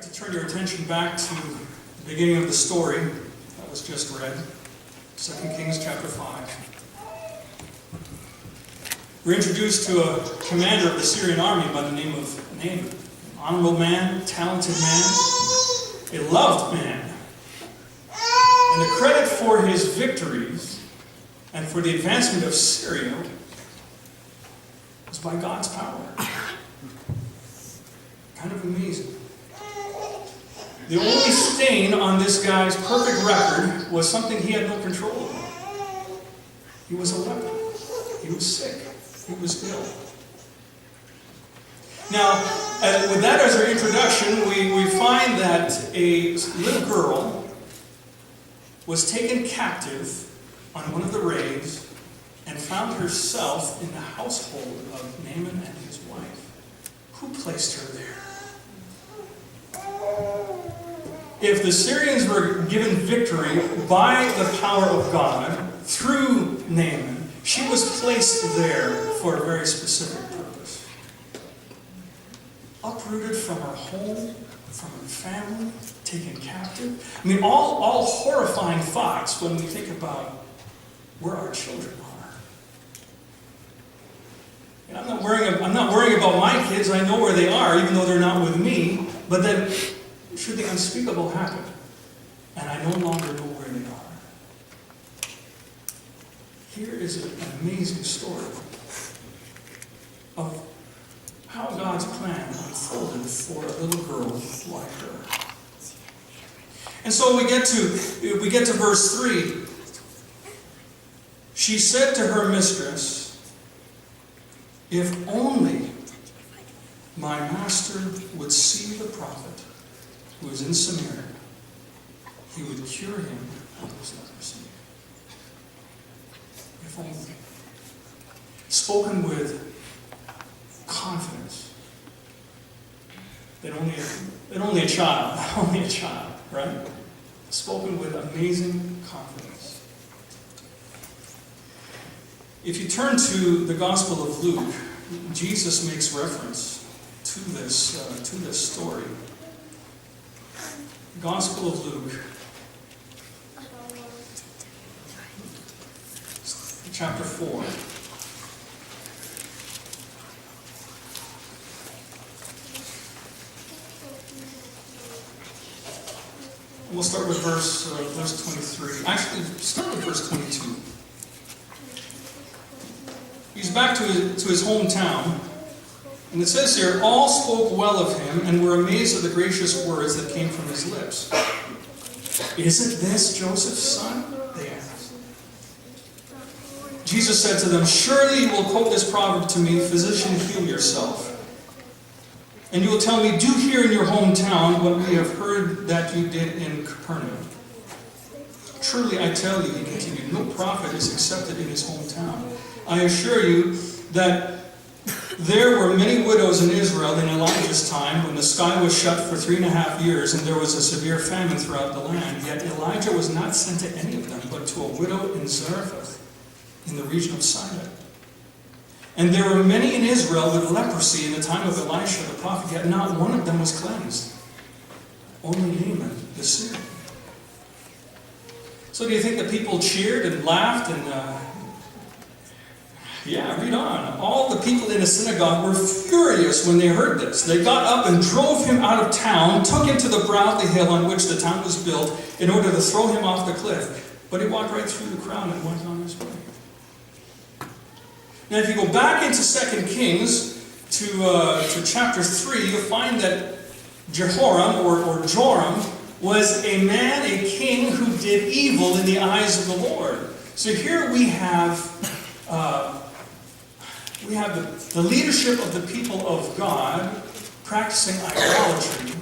To turn your attention back to the beginning of the story that was just read, 2 Kings chapter 5. We're introduced to a commander of the Syrian army by the name of Naaman. An honorable man, talented man, a loved man. And the credit for his victories and for the advancement of Syria was by God's power. Kind of amazing. The only stain on this guy's perfect record was something he had no control over. He was a leper. He was sick. He was ill. Now, with that as our introduction, we find that a little girl was taken captive on one of the raids and found herself in the household of Naaman and his wife. Who placed her there? If the Syrians were given victory by the power of God through Naaman, she was placed there for a very specific purpose. Uprooted from her home, from her family, taken captive. I mean, all horrifying thoughts when we think about where our children are. And I'm not worrying about my kids. I know where they are, even though they're not with me. But then, should the unspeakable happen, and I no longer know where they are. Here is an amazing story of how God's plan unfolded for a little girl like her. And so we get to verse 3. She said to her mistress, "If only my master would see the prophet who is in Samaria, he would cure him of his leprosy." If only. Spoken with confidence. That only a child, right? Spoken with amazing confidence. If you turn to the Gospel of Luke, Jesus makes reference to this story. Gospel of Luke, chapter 4. We'll start with verse 23. Actually, start with verse 22. He's back to his hometown. And it says here, all spoke well of him and were amazed at the gracious words that came from his lips. "Isn't this Joseph's son?" they asked. Jesus said to them, "Surely you will quote this proverb to me, 'Physician, heal yourself.' And you will tell me, 'Do here in your hometown what we have heard that you did in Capernaum.' Truly I tell you," he continued, "no prophet is accepted in his hometown. I assure you that there were many widows in Israel in Elijah's time when the sky was shut for 3.5 years and there was a severe famine throughout the land. Yet Elijah was not sent to any of them, but to a widow in Zarephath, in the region of Sidon. And there were many in Israel with leprosy in the time of Elisha the prophet, yet not one of them was cleansed. Only Naaman the Syrian." So do you think the people cheered and laughed and... Yeah, read on. All the people in the synagogue were furious when they heard this. They got up and drove him out of town, took him to the brow of the hill on which the town was built, in order to throw him off the cliff. But he walked right through the crowd and went on his way. Now, if you go back into 2 Kings to chapter 3, you'll find that Jehoram, or Joram, was a man, a king, who did evil in the eyes of the Lord. So here we have the leadership of the people of God practicing idolatry,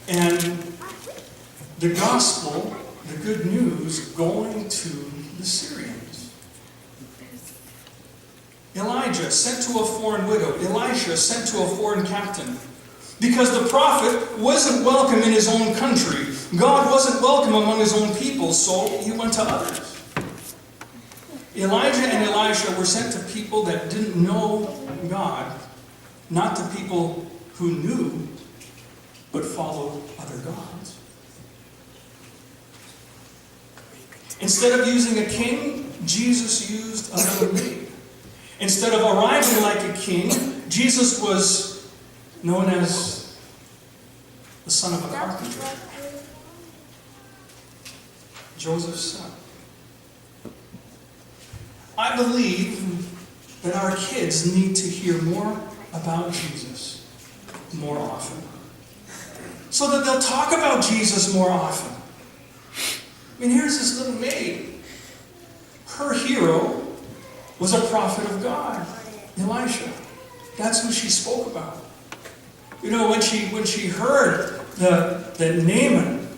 and the gospel, the good news, going to the Syrians. Elijah sent to a foreign widow. Elisha sent to a foreign captain. Because the prophet wasn't welcome in his own country. God wasn't welcome among his own people, so he went to others. Elijah and Elisha were sent to people that didn't know God, not to people who knew but followed other gods. Instead of using a king, Jesus used another maid. Instead of arriving like a king, Jesus was known as the son of a carpenter. Joseph's son. I believe that our kids need to hear more about Jesus more often, so that they'll talk about Jesus more often. I mean, here's this little maid. Her hero was a prophet of God, Elisha. That's who she spoke about. You know, when she heard that Naaman,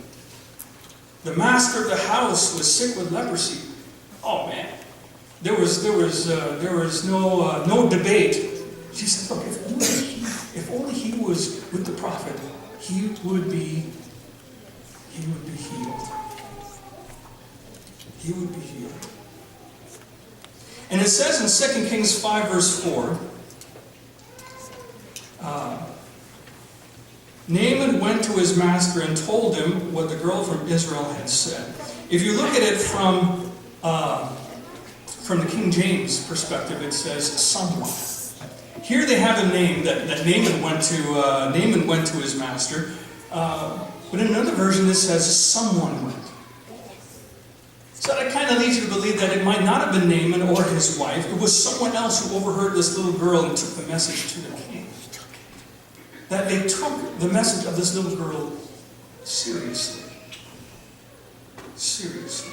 the master of the house, was sick with leprosy, oh man, there was no debate. She said, look, if only he was with the prophet, he would be healed. He would be healed. And it says in 2 Kings 5 verse 4, Naaman went to his master and told him what the girl from Israel had said. If you look at it from the King James perspective, it says someone. Here they have a name that Naaman went to his master, but in another version it says someone went. So that kind of leads you to believe that it might not have been Naaman or his wife. It was someone else who overheard this little girl and took the message to the king. That they took the message of this little girl seriously. Seriously.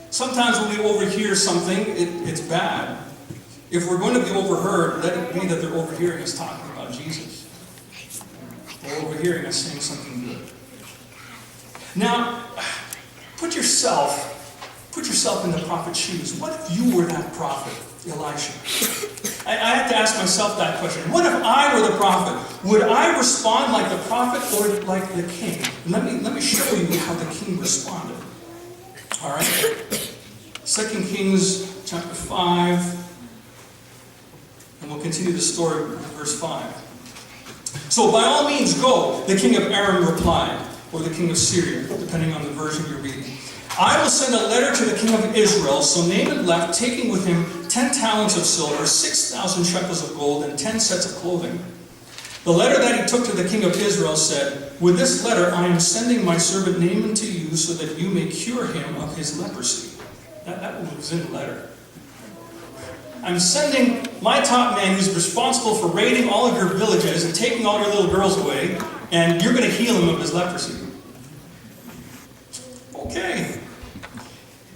Sometimes when we overhear something, it's bad. If we're going to be overheard, let it be that they're overhearing us talking about Jesus. Or overhearing us saying something good. Now, put yourself in the prophet's shoes. What if you were that prophet, Elisha? I have to ask myself that question. What if I were the prophet? Would I respond like the prophet or like the king? Let me show you how the king responded. All right? 2 Kings chapter 5. And we'll continue the story with verse 5. So by all means go, the king of Aram replied, or the king of Syria, depending on the version you're reading. I will send a letter to the king of Israel. So Naaman left, taking with him 10 talents of silver, 6,000 shekels of gold, and 10 sets of clothing. The letter that he took to the king of Israel said, with this letter I am sending my servant Naaman to you so that you may cure him of his leprosy. That was in the letter. I'm sending my top man who's responsible for raiding all of your villages and taking all your little girls away, and you're going to heal him of his leprosy. Okay.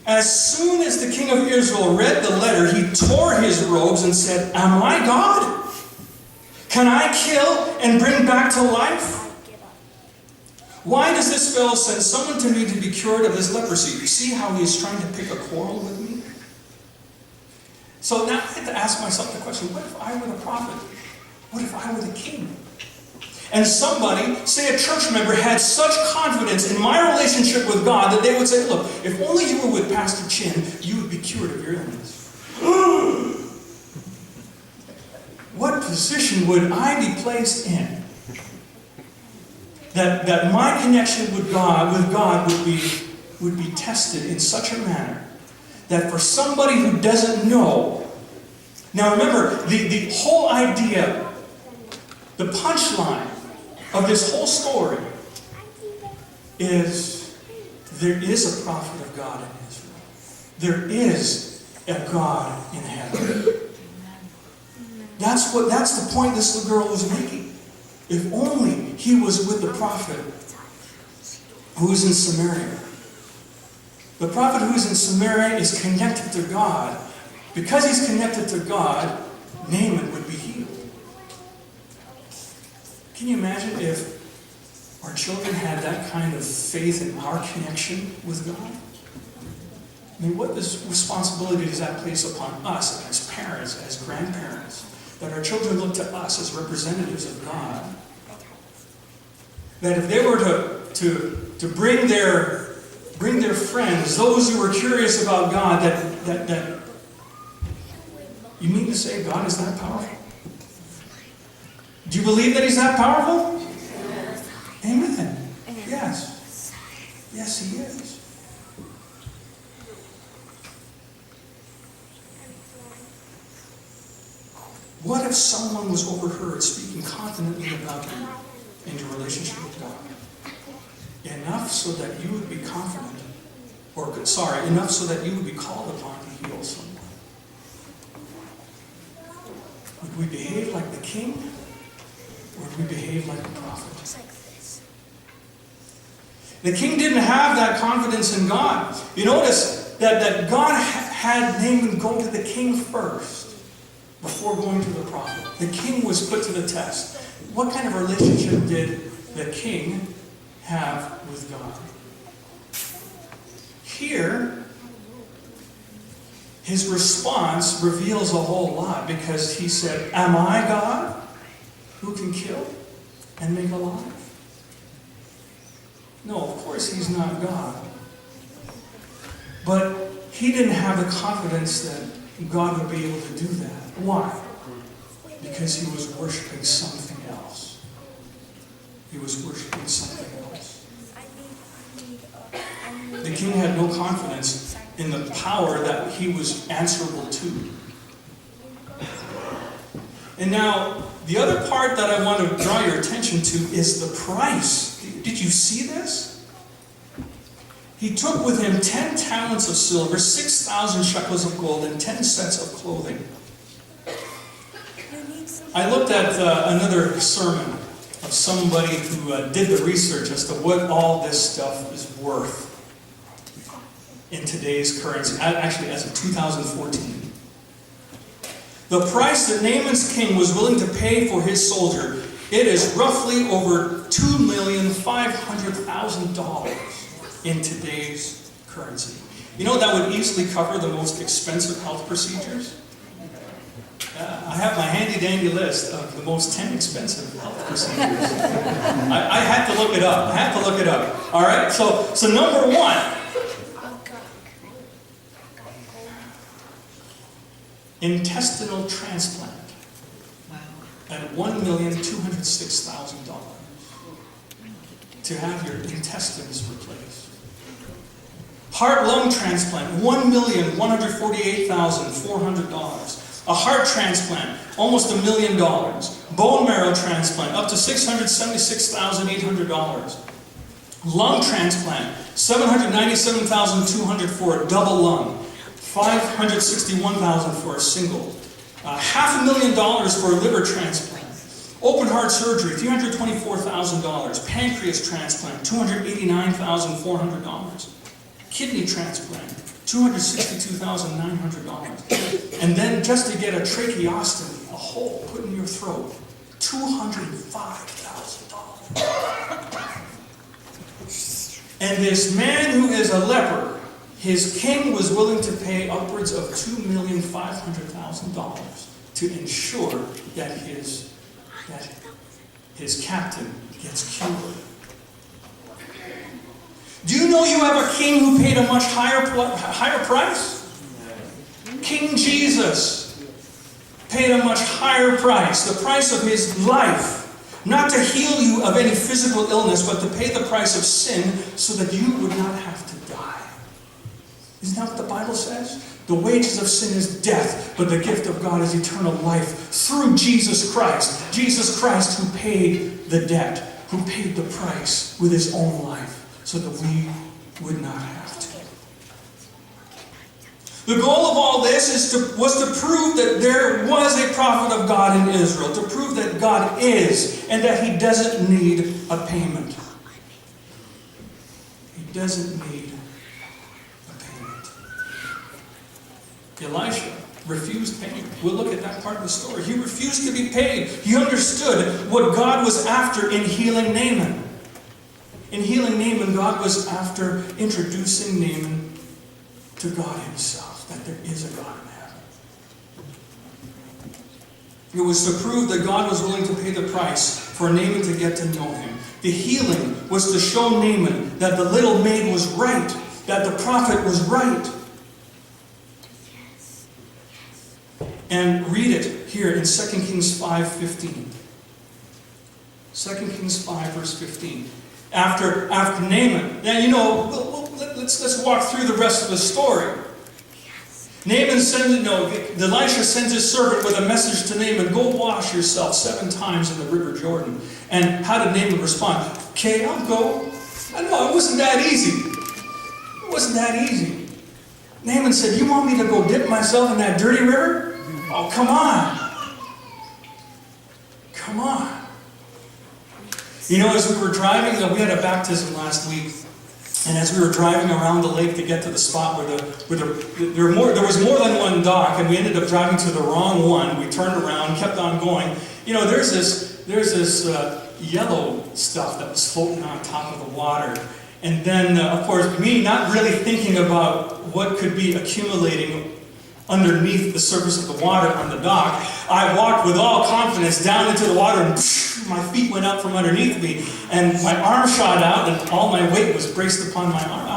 As soon as the king of Israel read the letter, he tore his robes and said, am I God? Can I kill and bring back to life? Why does this fellow send someone to me to be cured of his leprosy? You see how he is trying to pick a quarrel with me? So now I have to ask myself the question, what if I were the prophet? What if I were the king? And somebody, say a church member, had such confidence in my relationship with God that they would say, look, if only you were with Pastor Chin, you would be cured of your illness. What position would I be placed in? That my connection with God would be tested in such a manner that for somebody who doesn't know. Now remember, the whole idea, the punchline of this whole story is there is a prophet of God in Israel. There is a God in heaven. That's the point this little girl was making. If only he was with the prophet who is in Samaria. The prophet who is in Samaria is connected to God. Because he's connected to God, Naaman would be healed. Can you imagine if our children had that kind of faith in our connection with God? I mean, what responsibility does that place upon us as parents, as grandparents? That our children look to us as representatives of God. That if they were to bring their friends, those who were curious about God, that you mean to say God is that powerful? Do you believe that he's that powerful? Amen. Yes. Yes, he is. What if someone was overheard speaking confidently about you and your relationship with God? Enough so that you would be confident, enough so that you would be called upon to heal someone. Would we behave like the king, or would we behave like the prophet? The king didn't have that confidence in God. You notice that God had Naaman go to the king first before going to the prophet. The king was put to the test. What kind of relationship did the king have with God? Here, his response reveals a whole lot, because he said, "Am I God who can kill and make alive?" No, of course he's not God. But he didn't have the confidence that God would be able to do that. Why? Because he was worshiping something else. He was worshiping something else. The king had no confidence in the power that he was answerable to. And now, the other part that I want to draw your attention to is the price. Did you see this? He took with him 10 talents of silver, 6,000 shekels of gold, and 10 sets of clothing. I looked at another sermon of somebody who did the research as to what all this stuff is worth in today's currency, actually as of 2014. The price that Naaman's king was willing to pay for his soldier, it is roughly over $2,500,000 in today's currency. You know, that would easily cover the most expensive health procedures. I have my handy-dandy list of the most 10 expensive health procedures. I had to look it up. All right, so number one, intestinal transplant at $1,206,000 to have your intestines replaced. Heart-lung transplant, $1,148,400. A heart transplant, almost $1 million. Bone marrow transplant, up to $676,800. Lung transplant, $797,200 for a double lung. $561,000 for a single. $500,000 for a liver transplant. Open heart surgery, $324,000. Pancreas transplant, $289,400. Kidney transplant, $262,900. And then just to get a tracheostomy, a hole put in your throat, $205,000. And this man who is a leper, his king was willing to pay upwards of $2,500,000 to ensure that his captain gets cured. Do you know you have a king who paid a much higher price? King Jesus paid a much higher price, the price of his life. Not to heal you of any physical illness, but to pay the price of sin so that you would not have to die. Isn't that what the Bible says? The wages of sin is death, but the gift of God is eternal life through Jesus Christ. Jesus Christ who paid the debt, who paid the price with his own life so that we would not have to. The goal of all this was to prove that there was a prophet of God in Israel, to prove that God is and that he doesn't need a payment. He doesn't need a payment. Elisha refused payment. We'll look at that part of the story. He refused to be paid. He understood what God was after in healing Naaman. In healing Naaman, God was after introducing Naaman to God himself, that there is a God in heaven. It was to prove that God was willing to pay the price for Naaman to get to know him. The healing was to show Naaman that the little maid was right, that the prophet was right. And read it here in 2 Kings 5:15. 2 Kings 5, verse 15. After Naaman. Now, you know, let's walk through the rest of the story. Naaman Elisha sends his servant with a message to Naaman, go wash yourself 7 times in the river Jordan. And how did Naaman respond? Okay, I'll go. I know, it wasn't that easy. It wasn't that easy. Naaman said, you want me to go dip myself in that dirty river? Oh, come on. Come on. You know, as we were driving, we had a baptism last week. And as we were driving around the lake to get to the spot where there was more than one dock, and we ended up driving to the wrong one. We turned around, kept on going. You know, there's this yellow stuff that was floating on top of the water. And then, of course, me not really thinking about what could be accumulating underneath the surface of the water on the dock, I walked with all confidence down into the water, and my feet went out from underneath me, and my arm shot out, and all my weight was braced upon my arm.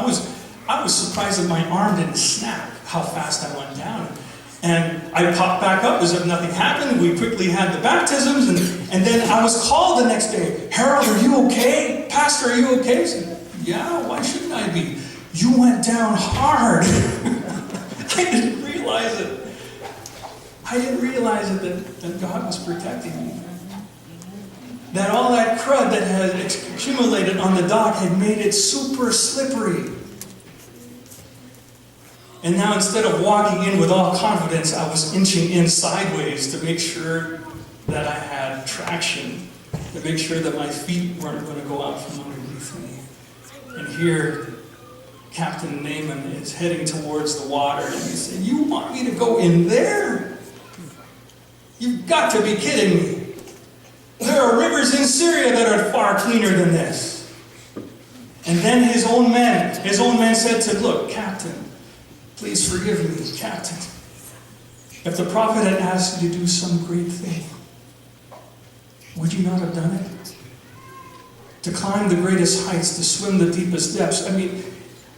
I was surprised that my arm didn't snap, how fast I went down. And I popped back up as if nothing happened. We quickly had the baptisms, and then I was called the next day. Harold, are you okay? Pastor, are you okay? I said, yeah, why shouldn't I be? You went down hard. I didn't realize it. I didn't realize it that God was protecting me. That all that crud that had accumulated on the dock had made it super slippery. And now instead of walking in with all confidence, I was inching in sideways to make sure that I had traction, to make sure that my feet weren't going to go out from underneath me. And here, Captain Naaman is heading towards the water, and he said, you want me to go in there? You've got to be kidding me. There are rivers in Syria that are far cleaner than this. And then his own men said to him, look, Captain, please forgive me, Captain. If the prophet had asked you to do some great thing, would you not have done it? To climb the greatest heights, to swim the deepest depths. I mean,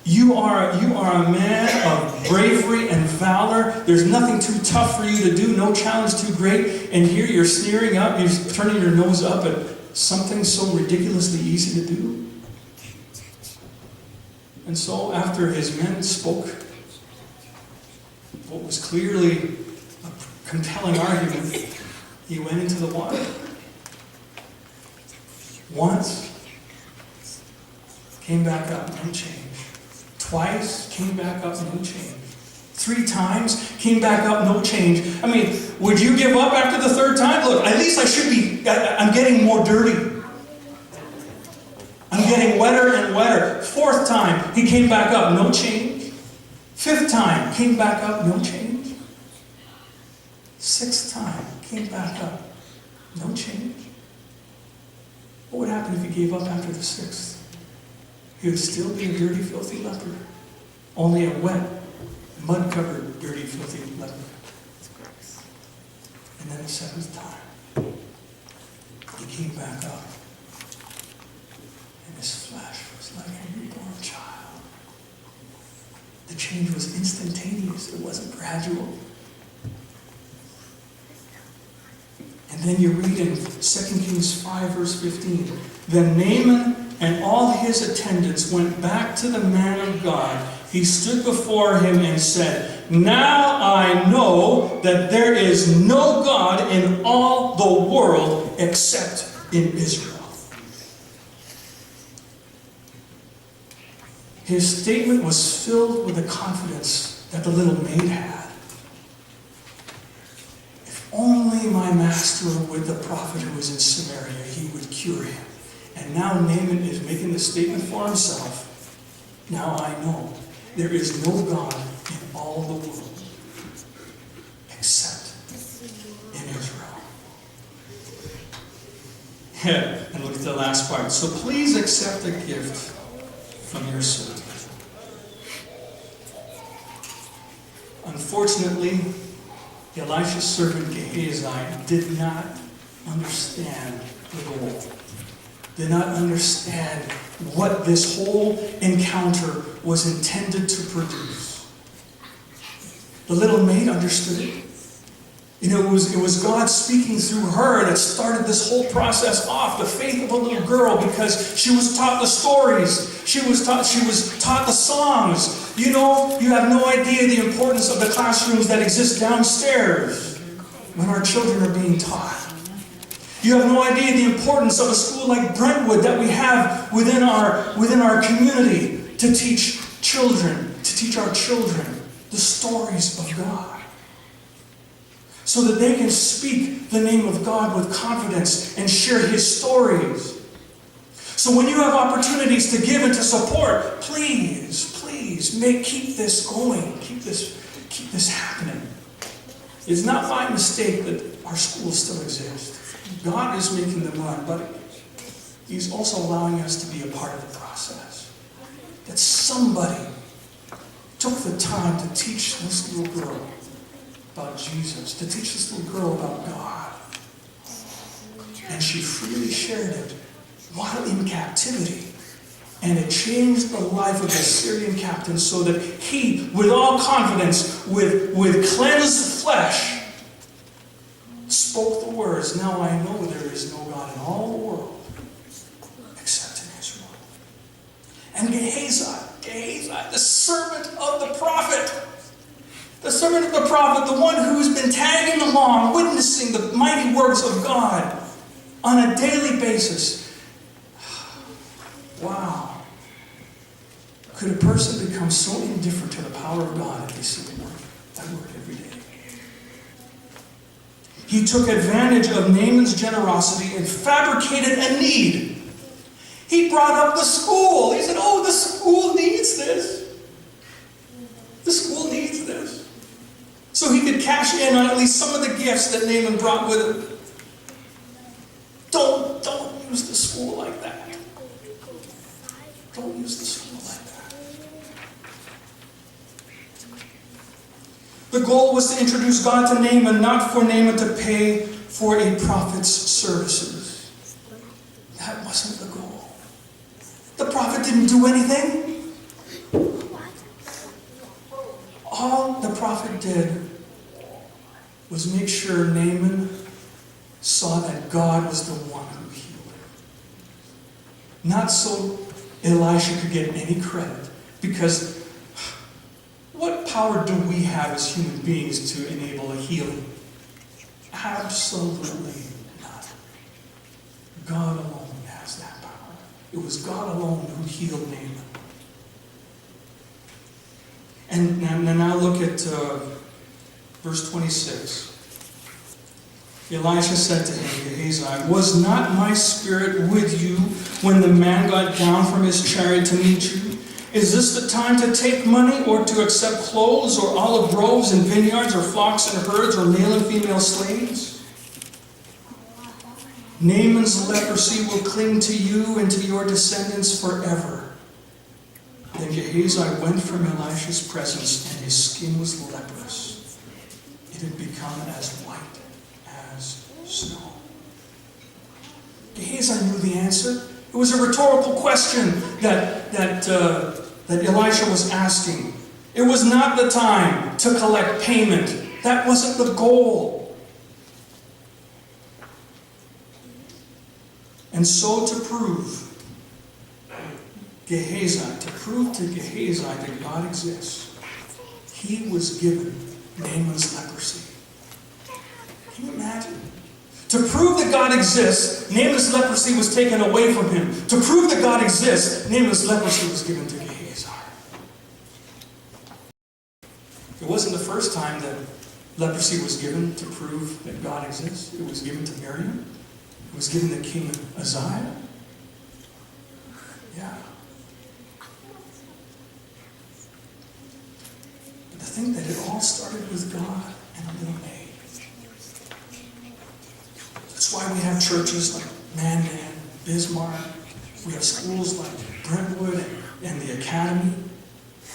you are a man of bravery and valor. There's nothing too tough for you to do, no challenge too great. And here you're sneering up, you're turning your nose up at something so ridiculously easy to do. And so after his men spoke what was clearly a compelling argument, he went into the water. Once, came back up, no change. Twice, came back up, no change. 3 times, came back up, no change. I mean, would you give up after the 3rd time? Look, at least I'm getting more dirty. I'm getting wetter and wetter. 4th time, he came back up, no change. 5th time, came back up, no change. 6th time, came back up, no change. What would happen if he gave up after the 6th? He would still be a dirty, filthy leper. Only a wet, mud-covered, dirty, filthy leper. And then the 7th time, he came back up. And his flesh was like a newborn child. The change was instantaneous. It wasn't gradual. And then you read in 2 Kings 5, verse 15, then Naaman and all his attendants went back to the man of God. He stood before him and said, now I know that there is no God in all the world except in Israel. His statement was filled with the confidence that the little maid had. If only my master were with the prophet who was in Samaria, he would cure him. And now Naaman is making the statement for himself. Now I know there is no God in all the world except in Israel. Yeah, and look at the last part. So please accept a gift from your servant. Unfortunately, Elisha's servant Gehazi did not understand the goal. Did not understand what this whole encounter was intended to produce. The little maid understood it. It was God speaking through her that started this whole process off, the faith of a little girl, because she was taught the stories. She was taught the songs. You have no idea the importance of the classrooms that exist downstairs when our children are being taught. You have no idea the importance of a school like Brentwood that we have within our community to teach our children the stories of God, so that they can speak the name of God with confidence and share His stories. So when you have opportunities to give and to support, please keep this going. Keep this happening. It's not my mistake that our schools still exist. God is making them run, but He's also allowing us to be a part of the process. That somebody took the time to teach this little girl about Jesus, to teach this little girl about God. And she freely shared it while in captivity. And it changed the life of the Syrian captain so that he, with all confidence, with cleansed flesh, spoke the words, "Now I know there is no God in all the world except in Israel." And Gehazi, the servant of the prophet, the one who's been tagging along, witnessing the mighty works of God on a daily basis. Wow. Could a person become so indifferent to the power of God if they see Him at work every day? He took advantage of Naaman's generosity and fabricated a need. He brought up the school. He said, "Oh, the school needs this. The school needs this." So he could cash in on at least some of the gifts that Naaman brought with him. Don't use the school like that. Don't use the school like that. The goal was to introduce God to Naaman, not for Naaman to pay for a prophet's services. That wasn't the goal. The prophet didn't do anything. All the prophet did was make sure Naaman saw that God was the one who healed him. Not so Elisha could get any credit, because what power do we have as human beings to enable a healing? Absolutely not. God alone has that power. It was God alone who healed Naaman. And now look at verse 26. Elisha said to him, Gehazi, "Was not my spirit with you when the man got down from his chariot to meet you? Is this the time to take money, or to accept clothes, or olive groves and vineyards, or flocks and herds, or male and female slaves? Naaman's leprosy will cling to you and to your descendants forever." Then Gehazi went from Elisha's presence, and his skin was leprous. It had become as white as snow. Gehazi knew the answer. It was a rhetorical question that Elisha was asking. It was not the time to collect payment. That wasn't the goal. And so to prove to Gehazi that God exists, he was given Naaman's leprosy. Can you imagine? To prove that God exists, Naaman's leprosy was taken away from him. To prove that God exists, Naaman's leprosy was given to Gehazi. It wasn't the first time that leprosy was given to prove that God exists. It was given to Miriam. It was given to King Uzziah. Yeah. But to think that it all started with God and a little maid. That's why we have churches like Mandan, Bismarck. We have schools like Brentwood and the Academy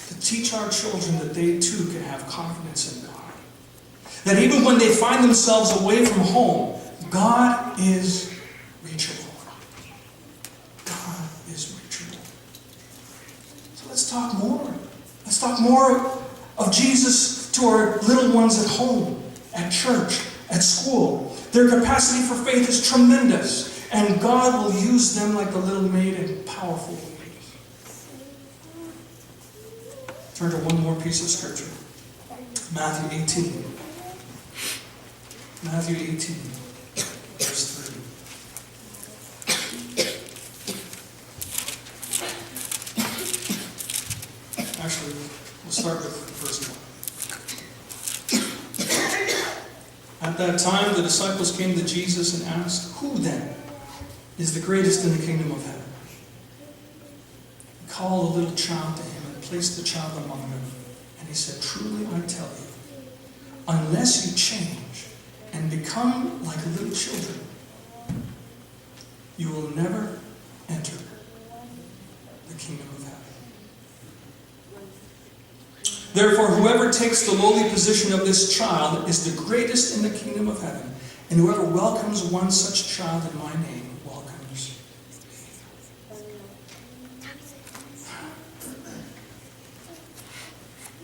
to teach our children that they too can have confidence in God. That even when they find themselves away from home, God is reachable. God is reachable. So let's talk more. Let's talk more of Jesus to our little ones at home, at church, at school. Their capacity for faith is tremendous. And God will use them like the little maid in powerful ways. Turn to one more piece of scripture. Matthew 18. Matthew 18, verse 3. Actually, we'll start with verse 1. At that time, the disciples came to Jesus and asked, "Who then is the greatest in the kingdom of heaven?" He called a little child to him and placed the child among them. And he said, "Truly I tell you, unless you change and become like little children, you will never enter the kingdom of heaven. Therefore, whoever takes the lowly position of this child is the greatest in the kingdom of heaven. And whoever welcomes one such child in my name welcomes me."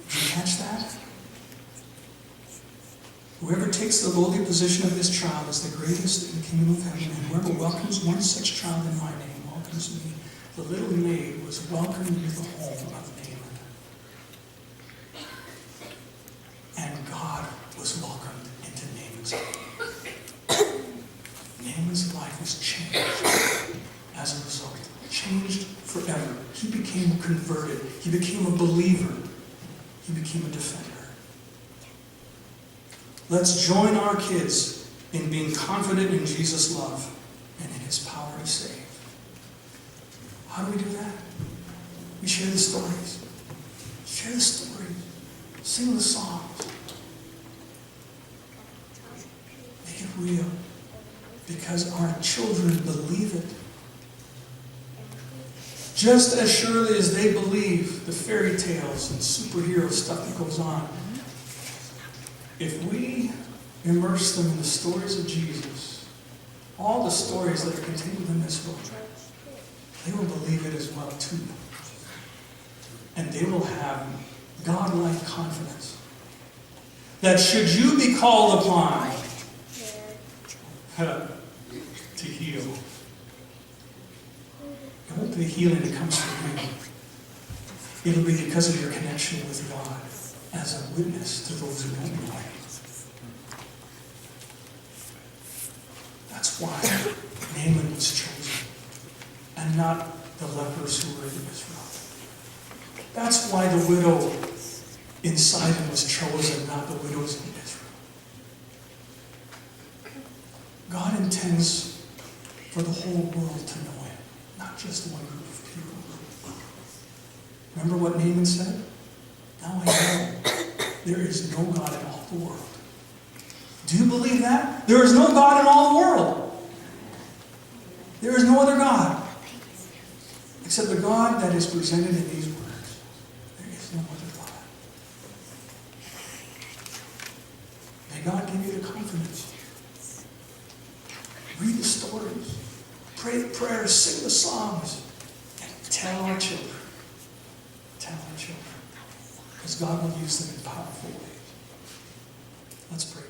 Did you catch that? Whoever takes the lowly position of this child is the greatest in the kingdom of heaven. And whoever welcomes one such child in my name welcomes me. The little maid was welcomed into the home of Naaman. And God was welcomed into Naaman's life. Naaman's life was changed as a result. Changed forever. He became converted. He became a believer. He became a defender. Let's join our kids in being confident in Jesus' love and in His power to save. How do we do that? We share the stories. Share the stories. Sing the songs. Make it real. Because our children believe it. Just as surely as they believe the fairy tales and superhero stuff that goes on, if we immerse them in the stories of Jesus, all the stories that are contained in this book, they will believe it as well too. And they will have God-like confidence that should you be called upon to heal, it won't be the healing that comes from you. It'll be because of your connection with God as a witness to those who don't know Him. That's why Naaman was chosen, and not the lepers who were in Israel. That's why the widow in Sidon was chosen, not the widows in Israel. God intends for the whole world to know Him, not just one group of people. Remember what Naaman said? Now I know there is no God in all the world. Do you believe that? There is no God in all the world. There is no other God except the God that is presented in these words. There is no other God. May God give you the confidence. Read the stories. Pray the prayers. Sing the songs. And tell our children. Tell our children. Because God will use them in powerful ways. Let's pray.